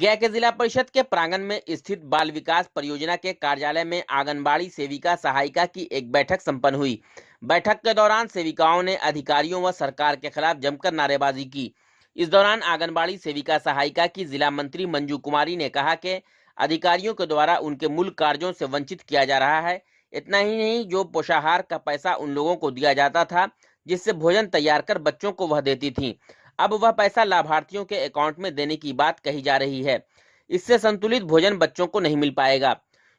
गया के जिला परिषद के प्रांगण में स्थित बाल विकास परियोजना के कार्यालय में आंगनबाड़ी सेविका सहायिका की एक बैठक संपन्न हुई। बैठक के दौरान सेविकाओं ने अधिकारियों व सरकार के खिलाफ जमकर नारेबाजी की। इस दौरान आंगनबाड़ी सेविका सहायिका की जिला मंत्री मंजू कुमारी ने कहा कि अधिकारियों के द्वारा उनके मूल कार्यों से वंचित किया जा रहा है। इतना ही नहीं, जो पोषाहार का पैसा उन लोगों को दिया जाता था, जिससे भोजन तैयार कर बच्चों को वह देती थी, अब वह पैसा लाभार्थियों के अकाउंट में देने की बात कही जा रही है। इससे संतुलित भोजन बच्चों को नहीं मिल पाएगा।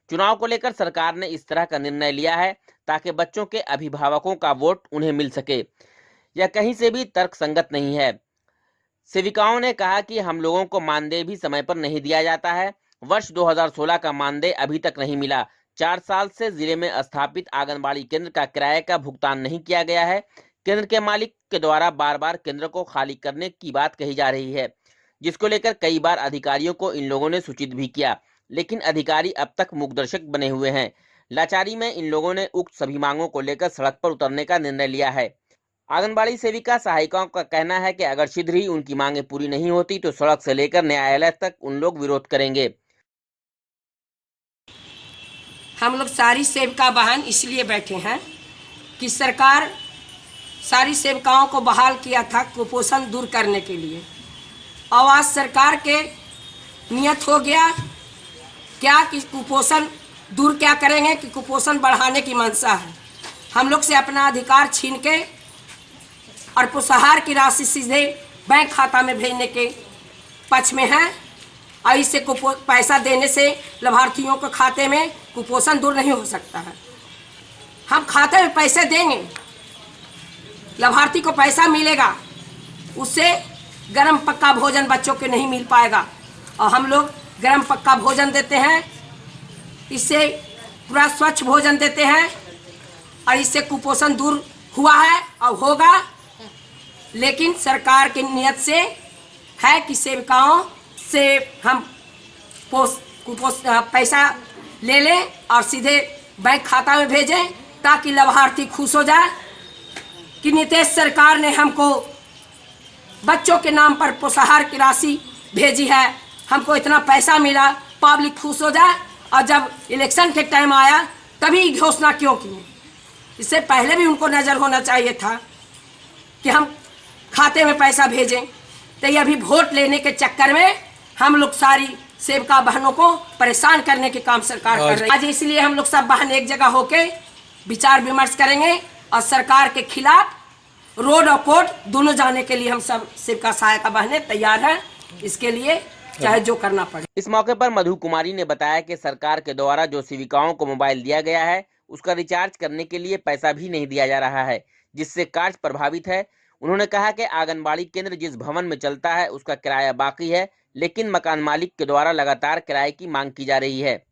चुनाव को लेकर सरकार ने इस तरह का निर्णय लिया है ताकि बच्चों के अभिभावकों का वोट उन्हें मिल सके। यह कहीं से भी तर्कसंगत नहीं है। सेविकाओं ने कहा कि हम लोगों को मानदेय भी समय पर नहीं दिया जाता है। वर्ष 2016 का मानदेय अभी तक नहीं मिला। 4 साल से जिले में स्थापित आंगनबाड़ी केंद्र का किराए का भुगतान नहीं किया गया है। केंद्र के मालिक के द्वारा बार बार केंद्र को खाली करने की बात कही जा रही है, जिसको लेकर कई बार अधिकारियों को इन लोगों ने सूचित भी किया, लेकिन अधिकारी अब तक मूकदर्शक बने हुए हैं। लाचारी में इन लोगों ने उक्त सभी मांगों को लेकर सड़क पर उतरने का निर्णय लिया है। आंगनबाड़ी सेविका सहायिकाओं का कहना है कि अगर शीघ्र ही उनकी मांगे पूरी नहीं होती तो सड़क से लेकर न्यायालय तक उन लोग विरोध करेंगे। हम लोग सारी सेविका बहन इसलिए बैठे हैं कि सरकार सारी सेविकाओं को बहाल किया था कुपोषण दूर करने के लिए, और आज सरकार के नियत हो गया क्या कि कुपोषण दूर क्या करेंगे कि कुपोषण बढ़ाने की मंशा है। हम लोग से अपना अधिकार छीन के और पोषाहार की राशि सीधे बैंक खाता में भेजने के पक्ष में है, और इससे पैसा देने से लाभार्थियों के खाते में कुपोषण दूर नहीं हो सकता है। हम खाते में पैसे देंगे, लाभार्थी को पैसा मिलेगा, उससे गरम पक्का भोजन बच्चों के नहीं मिल पाएगा, और हम लोग गरम पक्का भोजन देते हैं, इससे पूरा स्वच्छ भोजन देते हैं, और इससे कुपोषण दूर हुआ है और होगा। लेकिन सरकार की नियत से है कि सेविकाओं से हम पैसा ले लें और सीधे बैंक खाता में भेजें, ताकि लाभार्थी खुश हो जाए कि नीतीश सरकार ने हमको बच्चों के नाम पर पोषाहार की राशि भेजी है, हमको इतना पैसा मिला, पब्लिक खुश हो जाए। और जब इलेक्शन के टाइम आया तभी घोषणा क्यों की? इससे पहले भी उनको नज़र होना चाहिए था कि हम खाते में पैसा भेजें। तो ये अभी वोट लेने के चक्कर में हम लोग सारी सेविका बहनों को परेशान करने के काम सरकार कर रही है। आज इसलिए हम लोग सब बहन एक जगह होके विचार विमर्श करेंगे और सरकार के खिलाफ रोड और कोर्ट दोनों जाने के लिए हम सब सेविका सहायिका बहनें तैयार हैं, इसके लिए चाहे जो करना पड़े। इस मौके पर मधु कुमारी ने बताया कि सरकार के द्वारा जो सेविकाओं को मोबाइल दिया गया है, उसका रिचार्ज करने के लिए पैसा भी नहीं दिया जा रहा है, जिससे कार्य प्रभावित है। उन्होंने कहा कि आंगनबाड़ी केंद्र जिस भवन में चलता है उसका किराया बाकी है, लेकिन मकान मालिक के द्वारा लगातार किराए की मांग की जा रही है।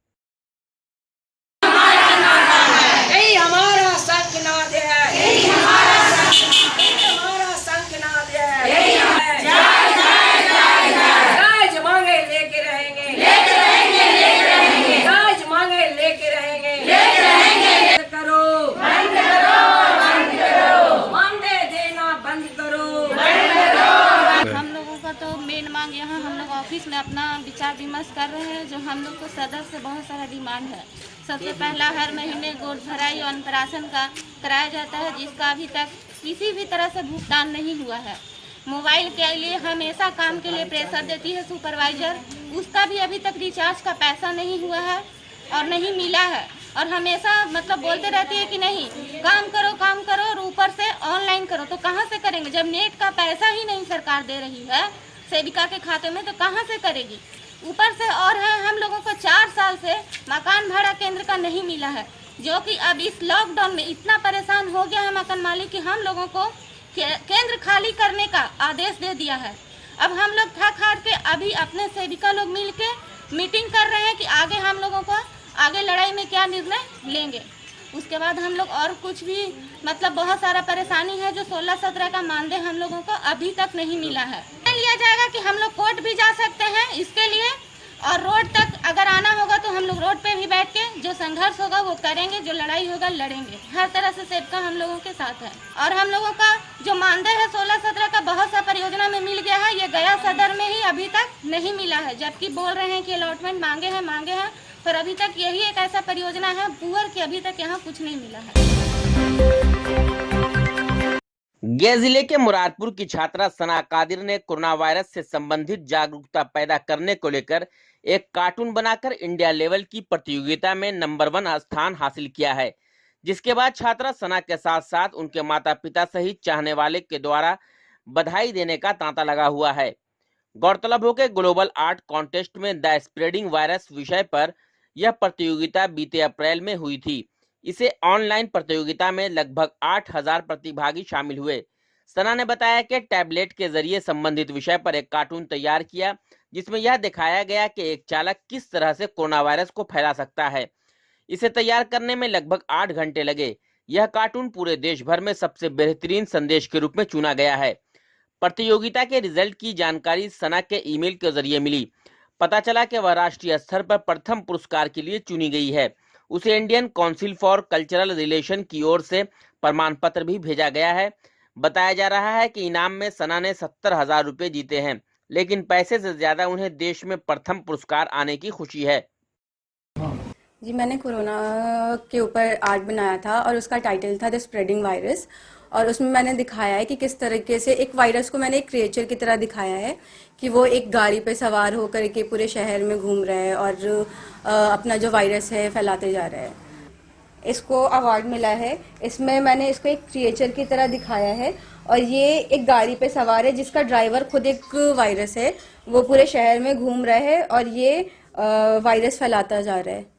हमारा शंखनाद है, हमारा शंखनाद है। राज मांगे लेके रहेंगे, राज मांगे लेके रहेंगे। करो मानदेय देना बंद करो। हम लोगों का तो मेन मांग यहाँ हम लोग ऑफिस में अपना विचार विमर्श कर रहे हैं। जो हम लोग को सदर से बहुत सारा डिमांड है। सबसे पहला, हर महीने गोद भराई और अन्नप्राशन का कराया जाता है, जिसका अभी तक किसी भी तरह से भुगतान नहीं हुआ है। मोबाइल के लिए हमेशा काम के लिए प्रेशर देती है सुपरवाइजर, उसका भी अभी तक रिचार्ज का पैसा नहीं हुआ है और नहीं मिला है। और हमेशा मतलब बोलते रहती है कि नहीं काम करो और ऊपर से ऑनलाइन करो। तो कहाँ से करेंगे जब नेट का पैसा ही नहीं सरकार दे रही है सेविका के खाते में, तो कहाँ से करेगी? ऊपर से और है, हम लोगों को 4 साल से मकान भाड़ा केंद्र का नहीं मिला है, जो कि अब इस लॉकडाउन में इतना परेशान हो गया है मकान मालिक कि हम लोगों को केंद्र खाली करने का आदेश दे दिया है। अब हम लोग थक हार के अभी अपने सेविका लोग मिल के मीटिंग कर रहे हैं कि आगे हम लोगों को आगे लड़ाई में क्या निर्णय लेंगे। उसके बाद हम लोग और कुछ भी मतलब बहुत सारा परेशानी है, जो 16-17 का मानदेय हम लोगों को अभी तक नहीं मिला है। लिया जाएगा कि हम लोग कोर्ट भी जा सकते हैं इसके लिए, और रोड तक अगर आना होगा तो हम लोग रोड रोड पे भी बैठ के जो संघर्ष होगा वो करेंगे, जो लड़ाई होगा लड़ेंगे। हर तरह से सेवका हम लोगों के साथ है। और हम लोगों का जो मानदेय है 16-17 का बहुत सा परियोजना में मिल गया है, ये गया सदर में ही अभी तक नहीं मिला है, जबकि बोल रहे हैं कि अलॉटमेंट मांगे हैं, पर अभी तक यही एक ऐसा परियोजना है पुअर की अभी तक यहाँ कुछ नहीं मिला है। गया जिले के मुरादपुर की छात्रा सना कादिर ने कोरोना वायरस से संबंधित जागरूकता पैदा करने को लेकर एक कार्टून बनाकर इंडिया लेवल की प्रतियोगिता में नंबर 1 स्थान हासिल किया है, जिसके बाद छात्रा सना के साथ साथ उनके माता पिता सहित चाहने वाले के द्वारा बधाई देने का तांता लगा हुआ है। गौरतलब हो कि ग्लोबल आर्ट कॉन्टेस्ट में द स्प्रेडिंग वायरस विषय पर यह प्रतियोगिता बीते अप्रैल में हुई थी। इसे ऑनलाइन प्रतियोगिता में लगभग 8000 प्रतिभागी शामिल हुए। सना ने बताया कि टैबलेट के जरिए संबंधित विषय पर एक कार्टून तैयार किया, जिसमें यह दिखाया गया कि एक चालक किस तरह से कोरोना वायरस को फैला सकता है। इसे तैयार करने में लगभग 8 घंटे लगे। यह कार्टून पूरे देश भर में सबसे बेहतरीन संदेश के रूप में चुना गया है। प्रतियोगिता के रिजल्ट की जानकारी सना के ईमेल के जरिए मिली। पता चला कि वह राष्ट्रीय स्तर पर प्रथम पुरस्कार के लिए चुनी गई है। उसे Indian council for cultural relation की ओर से प्रमाण पत्र भी भेजा गया है। बताया जा रहा है कि इनाम में सना ने 70,000 रुपए जीते हैं, लेकिन पैसे से ज्यादा उन्हें देश में प्रथम पुरस्कार आने की खुशी है। जी, मैंने कोरोना के ऊपर आर्ट बनाया था और उसका टाइटल था द स्प्रेडिंग वायरस। और उसमें मैंने दिखाया है कि किस तरीके से एक वायरस को मैंने एक क्रिएचर की तरह दिखाया है कि वो एक गाड़ी पे सवार होकर के पूरे शहर में घूम रहा है और अपना जो वायरस है फैलाते जा रहा है। इसको अवार्ड मिला है। इसमें मैंने इसको एक क्रिएचर की तरह दिखाया है और ये एक गाड़ी पे सवार है जिसका ड्राइवर खुद एक वायरस है। वो पूरे शहर में घूम रहा है और ये वायरस फैलाता जा रहा है।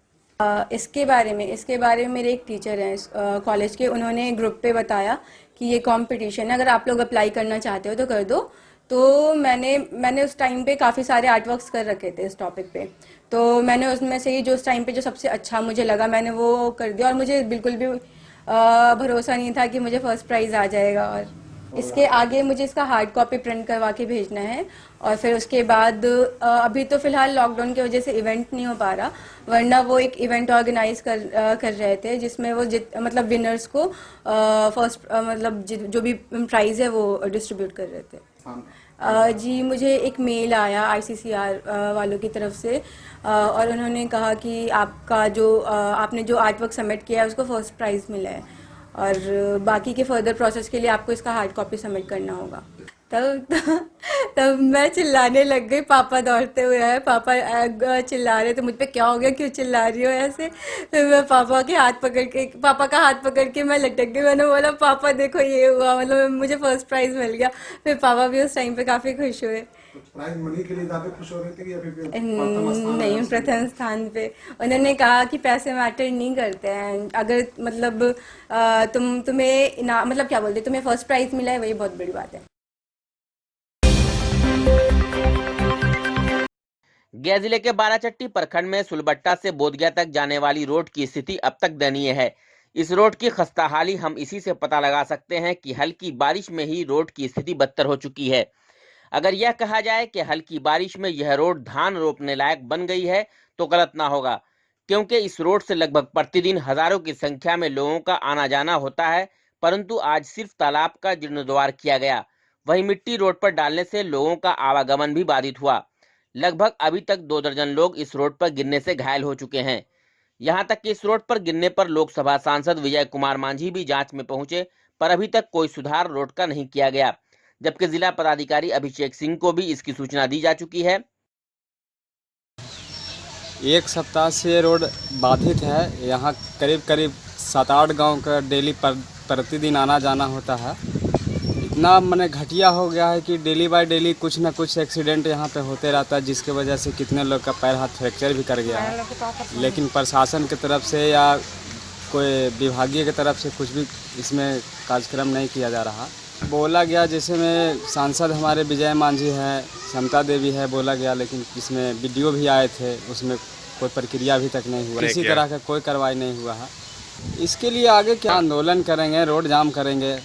इसके बारे में मेरे एक टीचर हैं कॉलेज के, उन्होंने ग्रुप पे बताया कि ये कंपटीशन है, अगर आप लोग अप्लाई करना चाहते हो तो कर दो। तो मैंने उस टाइम पे काफ़ी सारे आर्ट वर्क्स कर रखे थे इस टॉपिक पे, तो मैंने उसमें से ही जो उस टाइम पे जो सबसे अच्छा मुझे लगा मैंने वो कर दिया। और मुझे बिल्कुल भी भरोसा नहीं था कि मुझे फर्स्ट प्राइज़ आ जाएगा। और इसके आगे मुझे इसका हार्ड कॉपी प्रिंट करवा के भेजना है और फिर उसके बाद अभी तो फिलहाल लॉकडाउन की वजह से इवेंट नहीं हो पा रहा, वरना वो एक इवेंट ऑर्गेनाइज कर रहे थे जिसमें वो मतलब विनर्स को फर्स्ट मतलब जो भी प्राइज़ है वो डिस्ट्रीब्यूट कर रहे थे। जी, मुझे एक मेल आया ICCR वालों की तरफ से और उन्होंने कहा कि आपका जो आपने जो आर्ट वर्क सबमिट किया है उसको फर्स्ट प्राइज़ मिला है और बाकी के फर्दर प्रोसेस के लिए आपको इसका हार्ड कॉपी सबमिट करना होगा। तब मैं चिल्लाने लग गई। पापा दौड़ते हुए आए, पापा चिल्ला रहे थे मुझ पे, क्या हो गया, क्यों चिल्ला रही हो ऐसे। फिर मैं पापा का हाथ पकड़ के मैं लटक गई। मैंने बोला पापा देखो ये हुआ, मतलब मुझे फर्स्ट प्राइज़ मिल गया। फिर पापा भी उस टाइम पे काफ़ी खुश हुए। प्राइज मनी के लिए ज़्यादा खुश हो रहे थे कि या फिर नहीं, प्रथम स्थान पे। उन्होंने कहा कि पैसे मैटर नहीं करते हैं, अगर मतलब तुम्हें मतलब क्या बोलते, तुम्हें फर्स्ट प्राइज मिला है वही बहुत बड़ी बात है। गया जिले के बाराचट्टी प्रखंड में सुलबट्टा से बोधगया तक जाने वाली रोड की स्थिति अब तक दयनीय है। इस रोड की खस्ताहाली हम इसी से पता लगा सकते हैं कि हल्की बारिश में ही रोड की स्थिति बदतर हो चुकी है। अगर यह कहा जाए कि हल्की बारिश में यह रोड धान रोपने लायक बन गई है तो गलत ना होगा, क्योंकि इस रोड से लगभग प्रतिदिन हजारों की संख्या में लोगों का आना जाना होता है। परंतु आज सिर्फ तालाब का जीर्णोद्धार किया गया, वहीं मिट्टी रोड पर डालने से लोगों का आवागमन भी बाधित हुआ। लगभग अभी तक 2 दर्जन लोग इस रोड पर गिरने से घायल हो चुके हैं। यहां तक कि इस रोड पर गिरने पर लोकसभा सांसद विजय कुमार मांझी भी जांच में पहुंचे, पर अभी तक कोई सुधार रोड का नहीं किया गया, जबकि जिला पदाधिकारी अभिषेक सिंह को भी इसकी सूचना दी जा चुकी है। एक सप्ताह से रोड बाधित है। यहाँ करीब 7-8 गांव का डेली प्रतिदिन आना जाना होता है। इतना मैंने घटिया हो गया है कि डेली बाय डेली कुछ ना कुछ एक्सीडेंट यहाँ पे होते रहता है, जिसके वजह से कितने लोग का पैर हाथ फ्रैक्चर भी कर गया है। लेकिन प्रशासन की तरफ से या कोई विभागीय की तरफ से कुछ भी इसमें कार्यक्रम नहीं किया जा रहा। बोला गया, जैसे में सांसद हमारे विजय मांझी है, समता देवी है, बोला गया, लेकिन इसमें वीडियो भी आए थे, उसमें कोई प्रक्रिया अभी तक नहीं हुआ, किसी तरह का कोई कार्रवाई नहीं हुआ है। इसके लिए आगे क्या आंदोलन करेंगे, रोड जाम करेंगे।